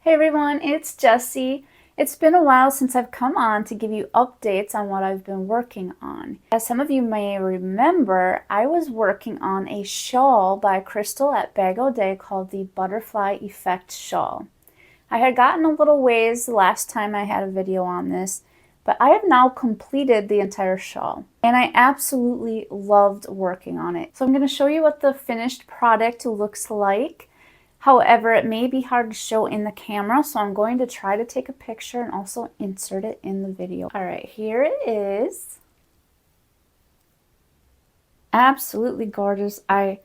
Hey everyone, it's Jessie. It's been a while since I've come on to give you updates on what I've been working on. As some of you may remember, I was working on a shawl by Crystal at Bag O' Day called the Butterfly Effect Shawl. I had gotten a little ways the last time I had a video on this, but I have now completed the entire shawl and I absolutely loved working on it. So I'm going to show you what the finished product looks like. However, it may be hard to show in the camera, so I'm going to try to take a picture and also insert it in the video. All right, here it is. Absolutely gorgeous. I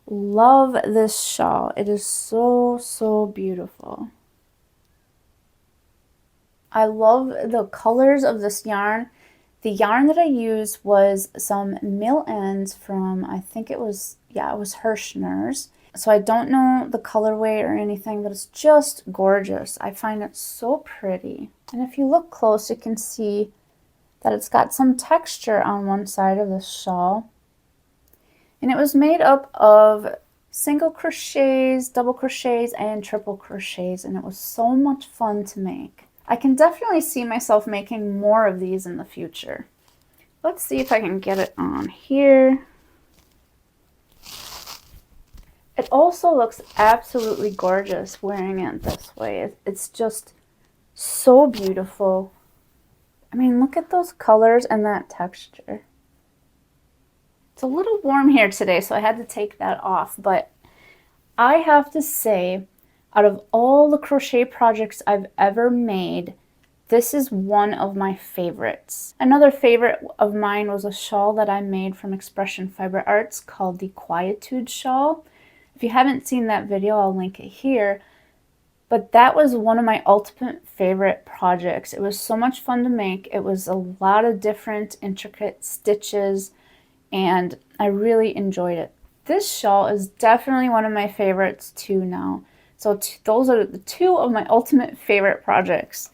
love this shawl. It is so beautiful. I love the colors of this yarn. The yarn that I used was some mill ends from, I think it was Hirschner's. So I don't know the colorway or anything, but it's just gorgeous. I find it so pretty. And if you look close, you can see that it's got some texture on one side of the shawl. And it was made up of single crochets, double crochets, and triple crochets, and it was so much fun to make. I can definitely see myself making more of these in the future. Let's see if I can get it on here. It also looks absolutely gorgeous wearing it this way. It's just so beautiful. I mean, look at those colors and that texture. It's a little warm here today, so I had to take that off, but I have to say, out of all the crochet projects I've ever made, this is one of my favorites. Another favorite of mine was a shawl that I made from Expression Fiber Arts called the Quietude Shawl. If you haven't seen that video, I'll link it here. But that was one of my ultimate favorite projects. It was so much fun to make. It was a lot of different intricate stitches, and I really enjoyed it. This shawl is definitely one of my favorites too now. So those are the two of my ultimate favorite projects.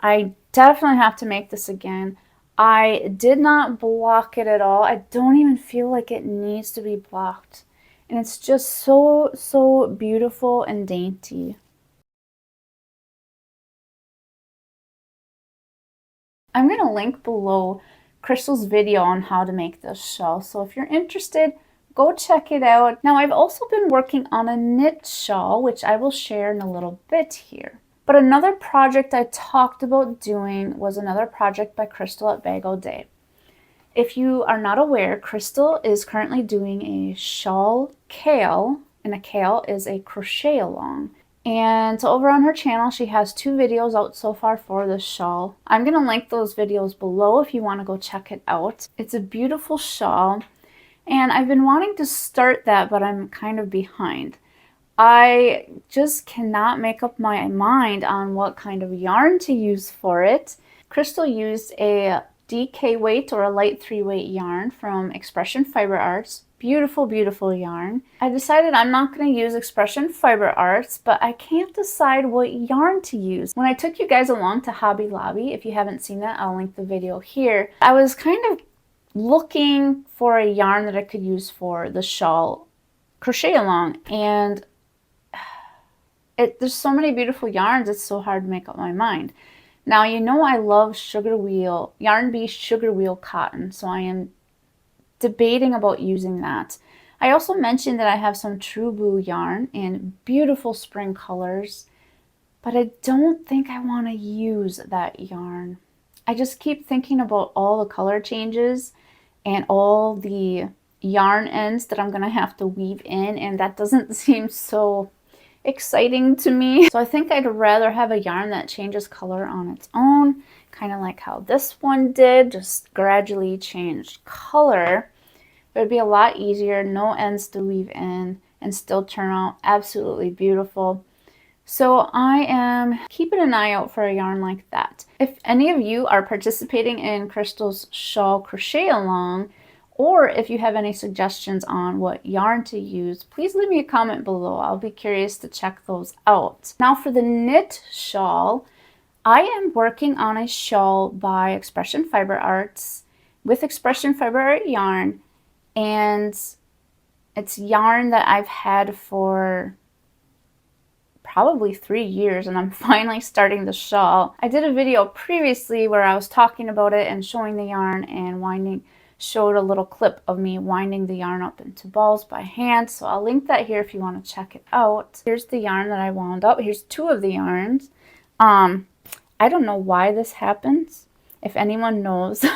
I definitely have to make this again. I did not block it at all. I don't even feel like it needs to be blocked. And it's just so beautiful and dainty. I'm going to link below Crystal's video on how to make this shawl. So if you're interested, go check it out. Now I've also been working on a knit shawl, which I will share in a little bit here. But another project I talked about doing was another project by Crystal at Bag O' Day. If you are not aware, Crystal is currently doing a shawl CAL, and a CAL is a crochet along. And so over on her channel, she has 2 videos out so far for this shawl. I'm going to link those videos below if you want to go check it out. It's a beautiful shawl, and I've been wanting to start that, but I'm kind of behind. I just cannot make up my mind on what kind of yarn to use for it. Crystal used a DK weight or a light 3-weight yarn from Expression Fiber Arts. Beautiful yarn. I decided I'm not going to use Expression Fiber Arts, but I can't decide what yarn to use. When I took you guys along to Hobby Lobby, if you haven't seen that, I'll link the video here. I was kind of looking for a yarn that I could use for the shawl crochet along, and there's so many beautiful yarns, it's so hard to make up my mind. Now, you know I love Yarn Bee Sugar Wheel cotton, so I am debating about using that. I also mentioned that I have some True Blue yarn in beautiful spring colors, but I don't think I want to use that yarn. I just keep thinking about all the color changes and all the yarn ends that I'm going to have to weave in, and that doesn't seem so exciting to me. So I think I'd rather have a yarn that changes color on its own, kind of like how this one did, just gradually changed color. It would be a lot easier, no ends to weave in, and still turn out absolutely beautiful. So I am keeping an eye out for a yarn like that. If any of you are participating in Crystal's shawl crochet along, or if you have any suggestions on what yarn to use, please leave me a comment below. I'll be curious to check those out. Now for the knit shawl, I am working on a shawl by Expression Fiber Arts with Expression Fiber Art yarn, and it's yarn that I've had for probably 3 years, and I'm finally starting the shawl. I did a video previously where I was talking about it and showing the yarn and winding, showed a little clip of me winding the yarn up into balls by hand. So I'll link that here if you want to check it out. Here's the yarn that I wound up. Here's 2 of the yarns. I don't know why this happens, if anyone knows.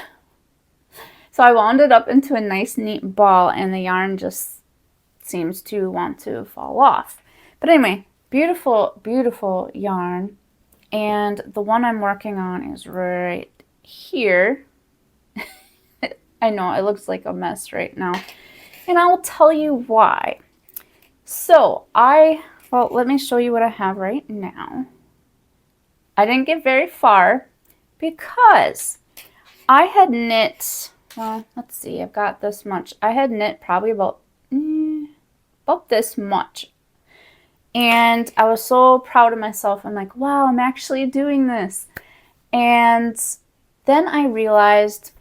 So I wound it up into a nice neat ball, and the yarn just seems to want to fall off. But anyway, beautiful, beautiful yarn. And the one I'm working on is right here. I know it looks like a mess right now, and I will tell you why. So well, let me show you what I have right now. I didn't get very far because I had knit, well, let's see, I've got this much. I had knit probably about this much. And I was so proud of myself. I'm like, wow, I'm actually doing this. And then I realized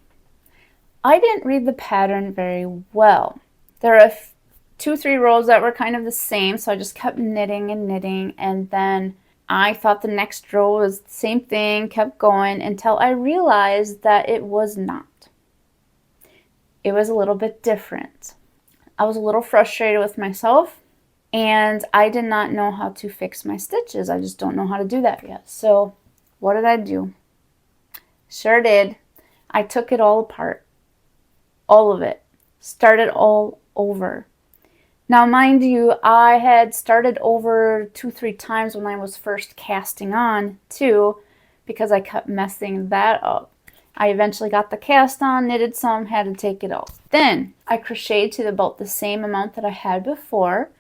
I didn't read the pattern very well. There are 2-3 rows that were kind of the same, so I just kept knitting and knitting, and then I thought the next row was the same thing, kept going until I realized that it was not. It was a little bit different. I was a little frustrated with myself, and I did not know how to fix my stitches. I just don't know how to do that yet. So what did I do? Sure did. I took it all apart. All of it. Started all over. Now, mind you, I had started over 2-3 times when I was first casting on too, because I kept messing that up. I eventually got the cast on, knitted some, had to take it off. Then I crocheted to about the same amount that I had before.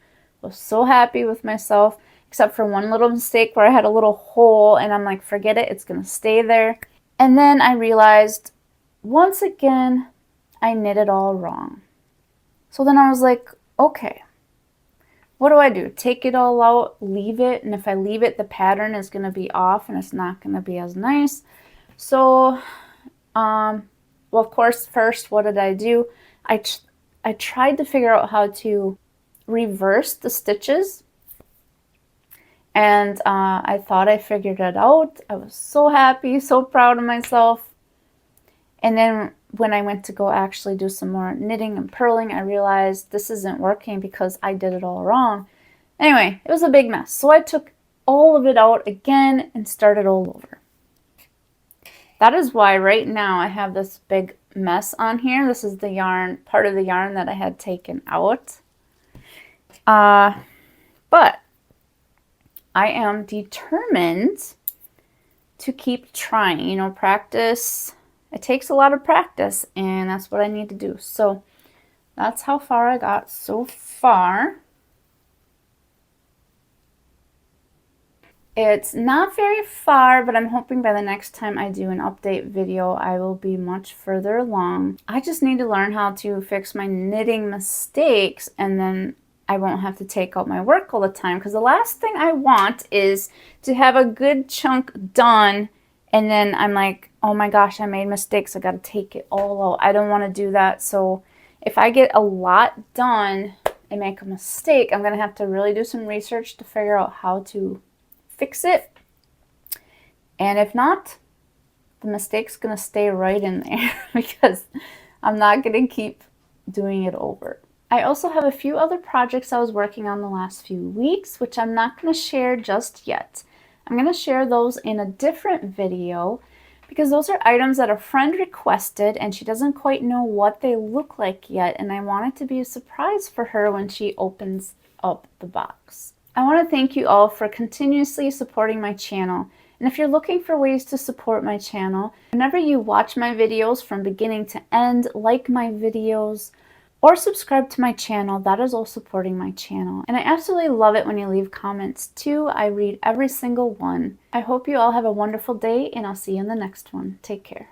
Was so happy with myself, except for one little mistake where I had a little hole, and I'm like, forget it, it's gonna stay there. And then I realized once again I knit it all wrong. So then I was like, okay, what do I do? Take it all out, leave it, and if I leave it, the pattern is gonna be off and it's not gonna be as nice. So well, of course, first, what did I do? I tried to figure out how to reverse the stitches, and I thought I figured it out. I was so happy, so proud of myself. And then when I went to go actually do some more knitting and purling, I realized this isn't working because I did it all wrong. Anyway, it was a big mess. So I took all of it out again and started all over. That is why right now I have this big mess on here. This is the yarn, part of the yarn that I had taken out. But I am determined to keep trying. You know, practice, it takes a lot of practice, and that's what I need to do. So that's how far I got so far. It's not very far, but I'm hoping by the next time I do an update video, I will be much further along. I just need to learn how to fix my knitting mistakes, and then I won't have to take out my work all the time, because the last thing I want is to have a good chunk done, and then I'm like, oh my gosh, I made mistakes. I got to take it all out. I don't want to do that. So if I get a lot done and make a mistake, I'm going to have to really do some research to figure out how to fix it. And if not, the mistake's going to stay right in there because I'm not going to keep doing it over. I also have a few other projects I was working on the last few weeks, which I'm not going to share just yet. I'm going to share those in a different video because those are items that a friend requested and she doesn't quite know what they look like yet, and I want it to be a surprise for her when she opens up the box. I want to thank you all for continuously supporting my channel. And if you're looking for ways to support my channel, whenever you watch my videos from beginning to end, like my videos, or subscribe to my channel, that is all supporting my channel. And I absolutely love it when you leave comments too. I read every single one. I hope you all have a wonderful day, and I'll see you in the next one. Take care.